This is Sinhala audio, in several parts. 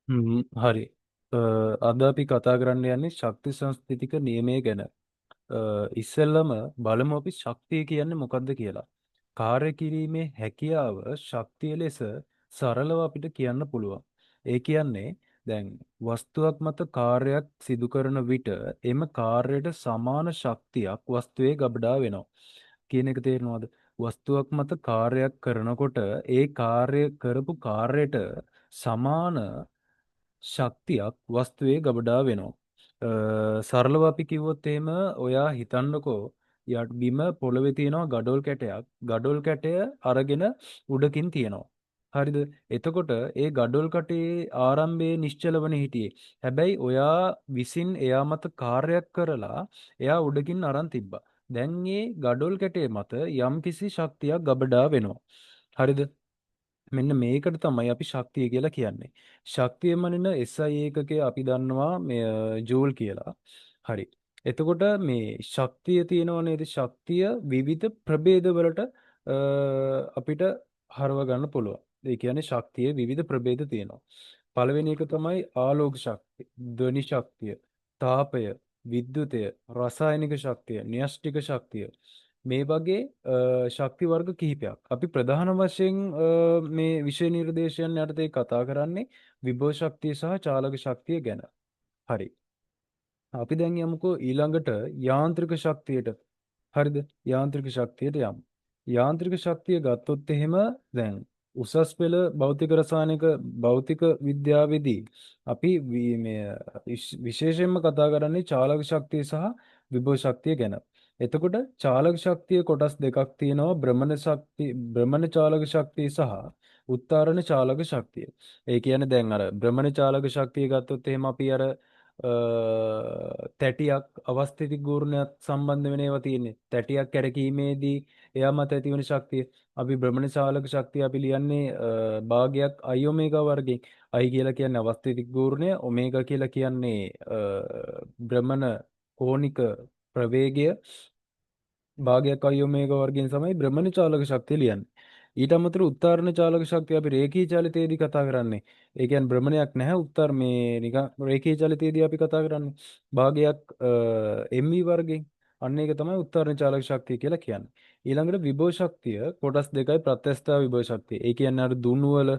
හරි. අද අපි කතා කරන්න යන්නේ ශක්ති සංස්ථිතික නියමය ගැන. ඉස්සෙල්ලම බලමු අපි ශක්තිය කියන්නේ මොකක්ද කියලා. කාර්ය කිරීමේ හැකියාව ශක්තිය ලෙස සරලව අපිට කියන්න පුළුවන්. ඒ කියන්නේ දැන් වස්තුවක් මත කාර්යයක් සිදු කරන විට එම කාර්යයට සමාන ශක්තියක් වස්තුවේ ගබඩා වෙනවා. කියන එක තේරෙනවද? වස්තුවක් මත කාර්යයක් කරනකොට ඒ කාර්ය කරපු කාර්යයට සමාන ශක්තියක් වස්තුවේ ගබඩා වෙනවා. සරලව අපි කිව්වොත් එහෙම ඔයා හිතන්නකෝ යට බිම පොළවේ තියෙනවා ගඩොල් කැටයක්. ගඩොල් කැටය අරගෙන උඩකින් තියෙනවා. හරිද? එතකොට ඒ ගඩොල් කටේ ආරම්භයේ නිශ්චලවනේ හිටියේ. හැබැයි ඔයා විසින් එයා මත කාර්යයක් කරලා එයා උඩකින් අරන් තිබ්බා. දැන් මේ ගඩොල් කැටේ මත යම්කිසි ශක්තියක් ගබඩා වෙනවා. හරිද? මෙන්න මේකට තමයි අපි ශක්තිය කියලා කියන්නේ. ශක්තිය මනින SI ඒකකය අපි දන්නවා මේ ජූල් කියලා. හරි. එතකොට මේ ශක්තිය තියෙනව නේද? ශක්තිය විවිධ ප්‍රභේද වලට අපිට හරව ගන්න පුළුවන්. ඒ කියන්නේ ශක්තියේ විවිධ ප්‍රභේද තියෙනවා. පළවෙනි එක තමයි ආලෝක ශක්තිය, ධ්වනි ශක්තිය, තාපය, විද්‍යුතය, රසායනික ශක්තිය, න්‍යෂ්ටික ශක්තිය. මේ වගේ ශක්ති වර්ග කිහිපයක්. අපි ප්‍රධාන වශයෙන් මේ විෂය නිර්දේශයන් යටතේ කතා කරන්නේ විභව ශක්තිය සහ චාලක ශක්තිය ගැන. හරි. අපි දැන් යමුකෝ ඊළඟට යාන්ත්‍රික ශක්තියට. හරිද? යාන්ත්‍රික ශක්තියට යමු. යාන්ත්‍රික ශක්තිය ගත්තොත් එහෙම දැන් උසස් පෙළ භෞතික රසායනික භෞතික විද්‍යාවේදී අපි මේ විශේෂයෙන්ම කතා කරන්නේ චාලක ශක්තිය සහ විභව ශක්තිය ගැන. එතකොට චාලක ශක්තිය කොටස් දෙකක් තියෙනවා භ්‍රමණ ශක්තිය භ්‍රමණ චාලක ශක්තිය සහ උත්තරණ චාලක ශක්තිය. ඒ කියන්නේ දැන් අර භ්‍රමණ චාලක ශක්තිය ගත්තොත් එහෙම අපි අර තැටියක් අවස්ථිතික ගූර්ණයක් සම්බන්ධ වෙන ඒවා තියෙන්නේ. තැටියක් කැරකීමේදී එයා මත ඇතිවන ශක්තිය. අපි භ්‍රමණ චාලක ශක්තිය අපි ලියන්නේ භාගයක් I ඔමේගා වර්ගයෙන්. I කියලා කියන්නේ අවස්ථිතික ගූර්ණය, ඔමේගා කියලා කියන්නේ භ්‍රමණ කෝණික ප්‍රවේගය. භාගයක් I ඔමේගා වර්ගයෙන් තමයි භ්‍රමණ චාලක ශක්තිය ලියන්නේ. ඊට අමතරව උත්තරණ චාලක ශක්තිය අපි රේඛීය චලිතයේදී කතා කරන්නේ. ඒ කියන්නේ භ්‍රමණයක් නැහැ උත්තර මේ නිකන් රේඛීය චලිතයේදී අපි කතා කරන්නේ. භාගයක් MV වර්ගයෙන්. අන්න ඒක තමයි උත්තරණ චාලක ශක්තිය කියලා කියන්නේ. ඊළඟට විභව ශක්තිය කොටස් දෙකයි ප්‍රත්‍යස්ථ විභව ශක්තිය. ඒ කියන්නේ අර දුණු වල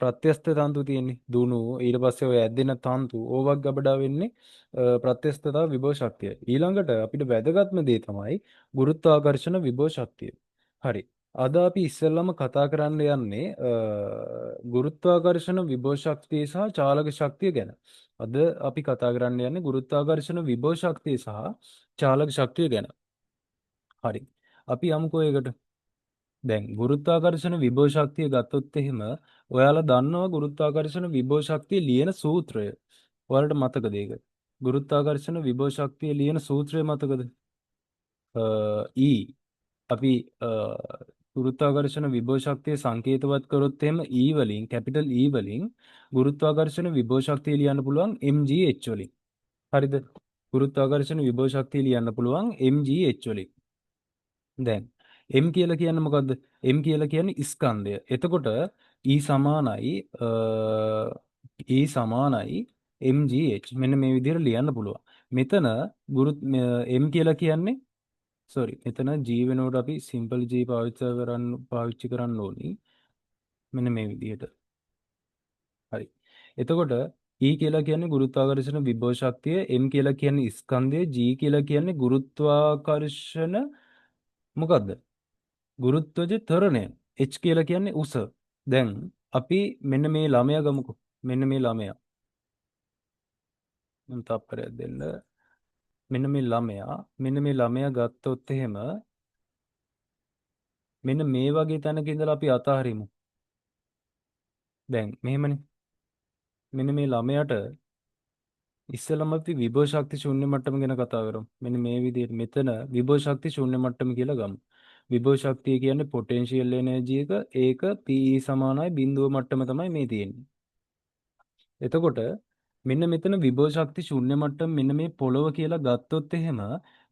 ප්‍රත්‍යස්ථ තන්තු තියෙන්නේ. දුණු ඊට පස්සේ ඔය ඇදෙන තන්තු ඕවක් ගබඩා වෙන්නේ ප්‍රත්‍යස්ථතාව විභව ශක්තිය. ඊළඟට අපිට වැදගත්ම දේ තමයි ගුරුත්වාකර්ෂණ විභව ශක්තිය. හරි. අද අපි ඉස්සෙල්ලම කතා කරන්න යන්නේ ගුරුත්වාකර්ෂණ විභව ශක්තිය සහ චාලක ශක්තිය ගැන. අද අපි කතා කරන්න යන්නේ ගුරුත්වාකර්ෂණ විභව ශක්තිය සහ චාලක ශක්තිය ගැන. හරි. අපි යමුකෝ ඒකට. දැන් ගුරුත්වාකර්ෂණ විභව ශක්තිය ගත්තොත් එහෙම ඔයාලා දන්නවා ගුරුත්වාකර්ෂණ විභව ශක්තිය ලියන සූත්‍රය. ඔයාලට මතකද ඒක? ගුරුත්වාකර්ෂණ විභව ශක්තිය ලියන සූත්‍රය මතකද? E අපි අ, ගුරුත්වාකර්ෂණ විභව ශක්තිය සංකේතවත් කරොත් එහෙම E වලින් කැපිටල් E වලින් ගුරුත්වාකර්ෂණ විභව ශක්තිය ලියන්න පුළුවන් mgh වලින්. හරිද? ගුරුත්වාකර්ෂණ විභව ශක්තිය ලියන්න පුළුවන් mgh වලින්. දැන් m කියලා කියන්නේ මොකද්ද? m කියලා කියන්නේ ස්කන්ධය. එතකොට E සමානයි mgh මෙන්න මේ විදිහට ලියන්න පුළුවන්. මෙතන ගුරු m කියලා කියන්නේ මෙතන G වෙනුවට අපි සිම්පල් G පාවිච්චි කරන්න ඕනි. මෙන්න මේ විදිහට. හරි. එතකොට E කියලා කියන්නේ ගුරුත්වාකර්ෂණ විභව ශක්තිය, M කියලා කියන්නේ ස්කන්ධය, G කියලා කියන්නේ ගුරුත්වාකර්ෂණ මොකද්ද? ගුරුත්වජ ත්වරණය. H කියලා කියන්නේ උස. දැන් අපි මෙන්න මේ ළමයා ගමුකෝ. මෙන්න මේ ළමයා. මම තප්පරයක් දෙන්න. මෙන්න මේ ළමයා ගත්තොත් එහෙම මෙන්න මේ වගේ තැනක ඉඳලා අපි අතහරිමු. දැන් මෙහෙමනේ. මෙන්න මේ ළමයාට ඉස්සෙල්ලාම අපි විභව ශක්ති ශූන්‍ය මට්ටම ගැන කතා කරමු. මෙන්න මේ විදිහට මෙතන විභව ශක්ති ශූන්‍ය මට්ටම කියලා ගමු. විභව ශක්තිය කියන්නේ පොටෙන්ෂියල් එනර්ජි එක. ඒක Pe සමානයි බිඳුව මට්ටම තමයි මේ තියෙන්නේ. එතකොට මෙන්න මෙතන විභව ශක්ති ශූන්‍ය මට්ටම මෙන්න මේ පොළව කියලා ගත්තොත් එහෙම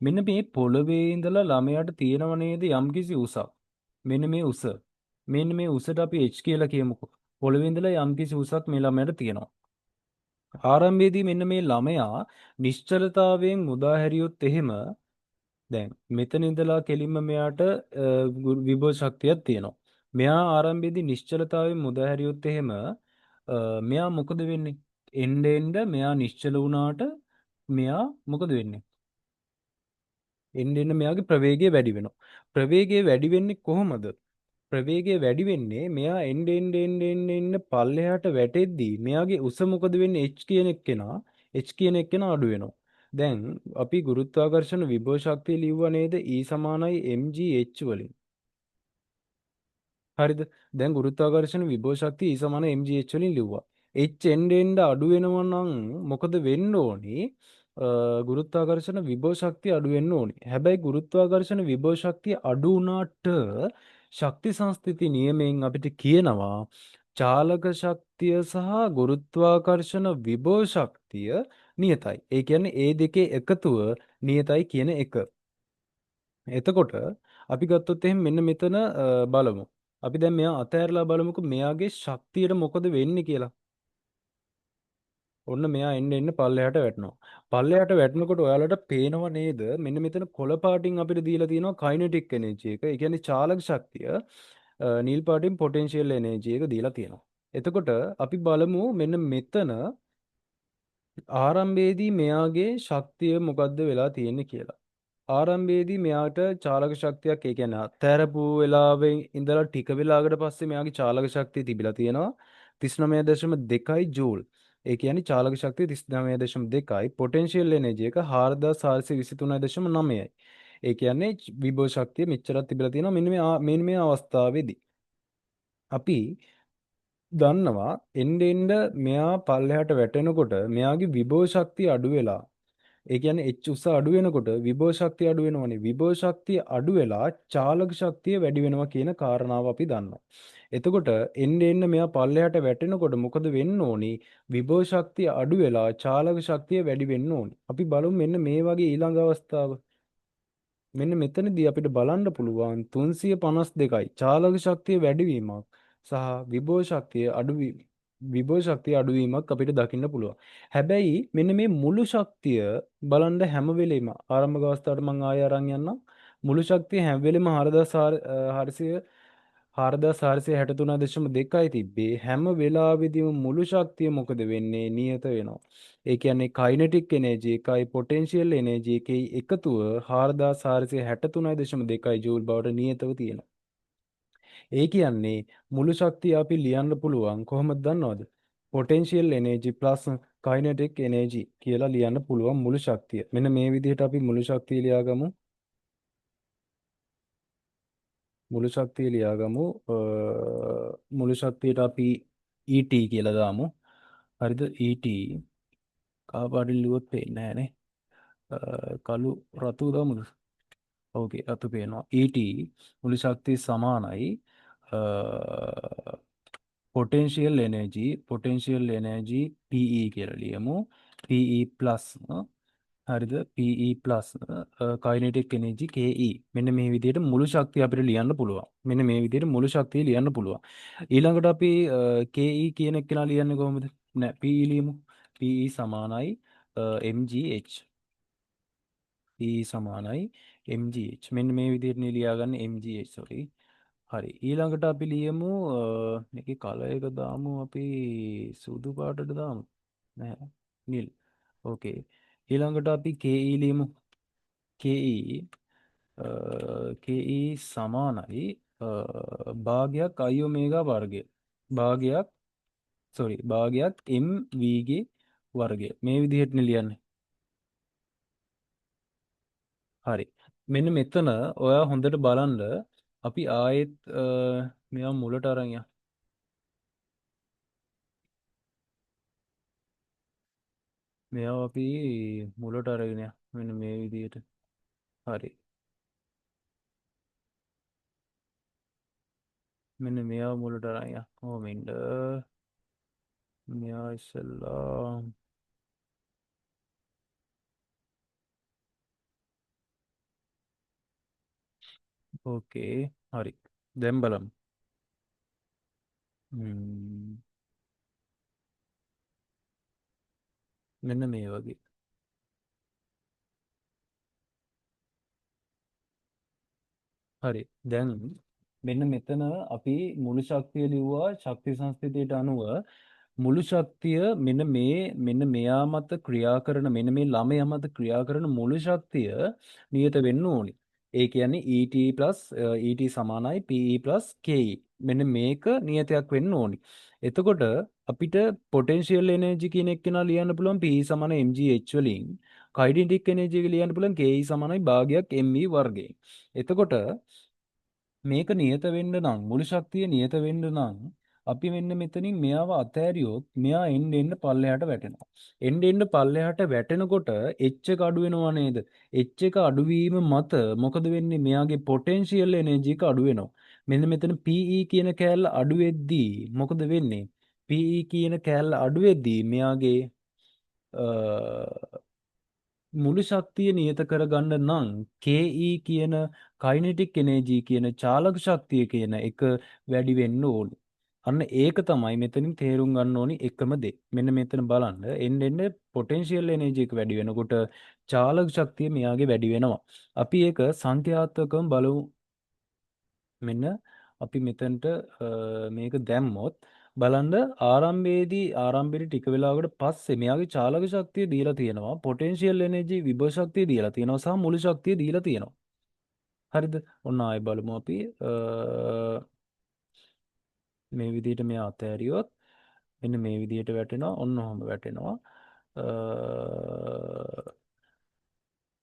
මෙන්න මේ පොළවේ ඉඳලා ළමයාට තියෙනව නේද යම්කිසි උසක්. මෙන්න මේ උස. මෙන්න මේ උසට අපි H කියලා කියමුකෝ. පොළවේ ඉඳලා යම්කිසි උසක් මේ ළමයාට තියෙනවා. ආරම්භයේදී මෙන්න මේ ළමයා නිශ්චලතාවයෙන් මුදා හැරියොත් එහෙම දැන් මෙතන ඉඳලා කෙලින්ම මෙයාට විභව ශක්තියක් තියෙනවා. මෙයා ආරම්භයේදී නිශ්චලතාවයෙන් මුදා හැරියොත් එහෙම මෙයා මොකද වෙන්නේ? එන්න එන්න මෙයා නිශ්චල වුණාට මෙයා මොකද වෙන්නේ? එන්න එන්න මෙයාගේ ප්‍රවේගය වැඩි වෙනවා. ප්‍රවේගය වැඩි වෙන්නේ කොහොමද? ප්‍රවේගය වැඩි වෙන්නේ මෙයා එන්න එන්න එන්න එන්න එන්න පල්ලෙහාට වැටෙද්දී මෙයාගේ උස මොකද වෙන්නේ? h කියන එක්කෙනා අඩු වෙනවා. දැන් අපි ගුරුත්වාකර්ෂණ විභව ශක්තිය ලිව්වා නේද? E සමානයි mgh වලින්. හරිද? දැන් ගුරුත්වාකර්ෂණ විභව ශක්තිය E සමාන mgh වලින් ලිව්වා. h එන්න එන්න අඩු වෙනවා නම් මොකද වෙන්න ඕනේ? ගුරුත්වාකර්ෂණ විභව ශක්තිය අඩු වෙන්න ඕනේ. හැබැයි ගුරුත්වාකර්ෂණ විභව ශක්තිය අඩු වුණාට ශක්ති සංස්ථිති නියමයෙන් අපිට කියනවා චාලක ශක්තිය සහ ගුරුත්වාකර්ෂණ විභව ශක්තිය නියතයි. ඒ කියන්නේ ඒ දෙකේ එකතුව නියතයි කියන එක. එතකොට අපි ගත්තොත් එහෙනම් මෙන්න මෙතන බලමු. අපි දැන් මෙයා අතහැරලා බලමුකෝ මෙයාගේ ශක්තියට මොකද වෙන්නේ කියලා. ඔන්න මෙයා එන්න එන්න පල්ලෙහාට වැටෙනවා. පල්ලෙහාට වැටෙනකොට ඔයාලට පේනව නේද? මෙන්න මෙතන කොළ පාටින් අපිට දීලා තියෙනවා කයිනෙටික් එනර්ජි එක. ඒ කියන්නේ චාලක ශක්තිය. නිල් පාටින් පොටෙන්ෂියල් එනර්ජි එක දීලා තියෙනවා. එතකොට අපි බලමු මෙන්න මෙතන ආරම්භයේදී මෙයාගේ ශක්තිය මොකද්ද වෙලා තියෙන්නේ කියලා. ආරම්භයේදී මෙයාට චාලක ශක්තියක් ඒ කියන්නේ අත්හැරපු වෙලාවෙන් ඉඳලා ටික වෙලාවකට පස්සේ මෙයාගේ චාලක ශක්තිය තිබිලා තියෙනවා 39.2 ජූල්. ඒ කියන්නේ චාලක ශක්තිය 39.2යි පොටෙන්ෂියල් එනර්ජි එක 4423.9යි. ඒ කියන්නේ විභව ශක්තිය මෙච්චරක් තිබිලා තියෙනවා මෙන්න මේ අවස්ථාවේදී. අපි දන්නවා එන්න එන්න මෙයා පල්ලෙහාට වැටෙනකොට මෙයාගේ විභව ශක්තිය අඩු වෙලා ඒ කියන්නේ H උස අඩු වෙනකොට විභව ශක්තිය අඩු වෙනවනේ. විභව ශක්තිය අඩු වෙලා චාලක ශක්තිය වැඩි වෙනවා කියන කාරණාව අපි දන්නවා. එතකොට එන්න එන්න මෙයා පල්ලෙහාට වැටෙනකොට මොකද වෙන්න ඕනි? විභව ශක්තිය අඩු වෙලා චාලක ශක්තිය වැඩි වෙන්න ඕනි. අපි බලමු මෙන්න මේ වගේ ඊළඟ අවස්ථාව. මෙන්න මෙතනදී අපිට බලන්න පුළුවන් 352යි චාලක ශක්තිය වැඩිවීමක් සහ විභව ශක්තිය අඩුවීමක් අපිට දකින්න පුළුවන්. හැබැයි මෙන්න මේ මුළු ශක්තිය බලන්න හැම වෙලෙම ආරම්භක අවස්ථාවට මම ආය අරන් යන්නම්. මුළු ශක්තිය හැම වෙලෙම 4463.2යි තිබ්බේ. හැම වෙලාවෙදීම මුළු ශක්තිය මොකද වෙන්නේ? නියත වෙනවා. ඒ කියන්නේ කයිනෙටික් එනර්ජි එකයි පොටෙන්ෂියල් එනර්ජි එකයි එකතුව 4463.2 ජූල් බවට නියතව තියෙනවා. ඒ කියන්නේ මුළු ශක්තිය අපි ලියන්න පුළුවන් කොහොමද දන්නවද? පොටෙන්ෂියල් එනර්ජි ප්ලස් කයිනෙටික් එනර්ජි කියලා ලියන්න පුළුවන් මුළු ශක්තිය. මෙන්න මේ විදිහට අපි මුළු ශක්තිය ලියාගමු. මුළු ශක්තිය ලියාගමු. මුළු ශක්තියට අපි ET කියලා දාමු. හරිද? ET කහපාටින් ලිව්වොත් පේන්නේ නැහනේ. කළු රතු දාමුද? ඕකේ රතු පේනවා. ET මුළු ශක්තිය සමානයි පොටෙන්ෂියල් එනර්ජි PE කියලා ලියමු. PE ප්ලස් හරිද? PE plus kinetic energy KE. මෙන්න මේ විදිහට මුළු ශක්තිය අපිට ලියන්න පුළුවන්. මෙන්න මේ විදිහට මුළු ශක්තිය ලියන්න පුළුවන්. ඊළඟට අපි KE කියන එක කියලා ලියන්නේ කොහොමද? නෑ PE ලියමු. PE සමානයි mgh. PE සමානයි mgh. මෙන්න මේ විදිහට ලියාගන්න mgh sorry. හරි ඊළඟට අපි ලියමු මේකේ කලර් එක දාමු අපි සුදු පාටට දාමු නෑ නිල් ඕකේ ඊළඟට අපි KE ලියමු KE KE සමානයි භාගයක් I ඔමේගා වර්ගය භාගයක් භාගයක් MV ගේ වර්ගය මේ විදිහට ලියන්නේ හරි මෙන්න මෙතන ඔයා හොඳට බලන්න අපි ආයෙත් මෙයා මුලට අරන් යමු මෙයාව අපි මුලට අරගෙන යමු. මෙන්න මේ විදිහට. හරි. මෙන්න මෙයාව මුලට අරන් යමු. කොහොමින්ද? මෙයා ඉස්සෙල්ලා ඕකේ. හරි. දැන් බලමු. ම්ම්. මෙන්න මේ වගේ. හරි. දැන් මෙන්න මෙතන අපි මුළු ශක්තිය ලිව්වා ශක්ති සංස්ථිතියට අනුව මුළු ශක්තිය මෙන්න මෙයා මත ක්‍රියා කරන මෙන්න මේ ළමයා මත ක්‍රියා කරන මුළු ශක්තිය නියත වෙන්න ඕනි. ඒ කියන්නේ ET සමානයි PE+KE. මෙන්න මේක නියතයක් වෙන්න ඕනි. එතකොට අපිට පොටෙන්ෂියල් එනර්ජි කියන එක නා ලියන්න පුළුවන් PE සමාන mgh වලින්. කයිනටික් එනර්ජි එක ලියන්න පුළුවන් KE සමානයි භාගයක් me වර්ගයෙන්. එතකොට මේක නියත වෙන්න නම් මුළු ශක්තිය නියත වෙන්න නම් අපි මෙන්න මෙතනින් මෙයාව අතෑරියොත් මෙයා එන්න එන්න පල්ලෙහාට වැටෙනවා. එන්න එන්න පල්ලෙහාට වැටෙනකොට H එක අඩු වෙනවා නේද? H එක අඩු වීම මත මොකද වෙන්නේ? මෙයාගේ පොටෙන්ෂියල් එනර්ජි එක අඩු වෙනවා. මෙන්න මෙතන PE කියන කෑල්ල අඩු වෙද්දී මොකද වෙන්නේ? PE කියන කෑල්ල අඩු වෙද්දී මෙයාගේ මුළු ශක්තිය නියත කරගන්න නම් KE කියන කයිනෙටික් එනර්ජි කියන චාලක ශක්තිය කියන එක වැඩි වෙන්න ඕනි. අන්න ඒක තමයි මෙතනින් තේරුම් ගන්න ඕනි එකම දේ. මෙන්න මෙතන බලන්න එන්න එන්න පොටෙන්ෂියල් එනර්ජි එක වැඩි වෙනකොට චාලක ශක්තිය මෙයාගේ වැඩි වෙනවා. අපි ඒක සංඛ්‍යාත්මකව බලමු. මෙන්න අපි මෙතනට මේක දැම්මොත් බලන්න ආරම්භයේදී ටික වෙලාවකට පස්සේ මෙයාගේ චාලක ශක්තිය දීලා තියෙනවා පොටෙන්ෂියල් එනර්ජි විභව ශක්තිය දීලා තියෙනවා සහ මුළු ශක්තිය දීලා තියෙනවා. හරිද? ඔන්න ආයෙ බලමු අපි මේ විදිහට මෙයා අතෑරියොත් මෙන්න මේ විදිහට වැටෙනවා ඔන්න ඔහොම වැටෙනවා. අ,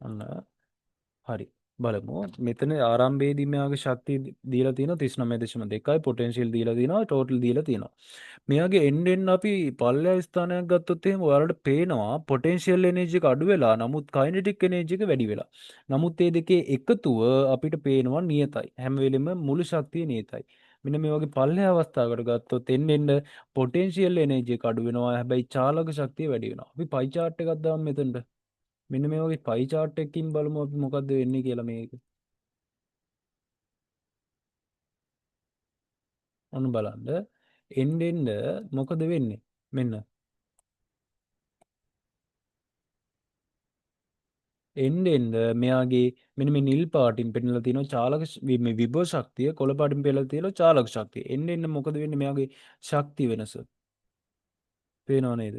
ඔන්න හරි බලමු මෙතන ආරම්භයේදී මෙයාගේ ශක්තිය දීලා තියෙනවා 39.2යි පොටෙන්ෂියල් දීලා තියෙනවා ටෝටල් දීලා තියෙනවා. මෙයාගේ එන්න එන්න අපි පල්ලෙහා ස්ථානයක් ගත්තොත් එහෙම ඔයාලට පේනවා පොටෙන්ෂියල් එනර්ජි එක අඩු වෙලා නමුත් කයිනෙටික් එනර්ජි එක වැඩි වෙලා. නමුත් මේ දෙකේ එකතුව අපිට පේනවා නියතයි. හැම වෙලෙම මුළු ශක්තිය නියතයි. මෙන්න මේ වගේ පල්ලෙහා අවස්ථාවකට ගත්තොත් එන්න එන්න පොටෙන්ෂියල් එනර්ජි එක අඩු වෙනවා. හැබැයි චාලක ශක්තිය වැඩි වෙනවා. අපි පයි chart එකක් දාමු මෙතනට. මෙන්න මේ වගේ පයි chart එකකින් බලමු අපි මොකද්ද වෙන්නේ කියලා මේක. ඔන්න බලන්න. එන්න එන්න මොකද වෙන්නේ? මෙන්න එන්න එන්න මෙයාගේ මෙන්න මේ නිල් පාටින් පෙන්නලා තියෙනවා මේ විභව ශක්තිය කොළ පාටින් පෙන්නලා තියෙනවා චාලක ශක්තිය. එන්න එන්න මොකද වෙන්නේ මෙයාගේ ශක්ති වෙනස. පේනව නේද?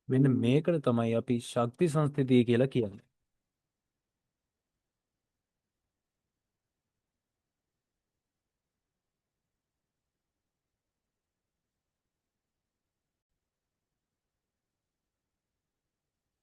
මෙන්න මේකට තමයි අපි ශක්ති සංස්ථිතිය කියලා කියන්නේ.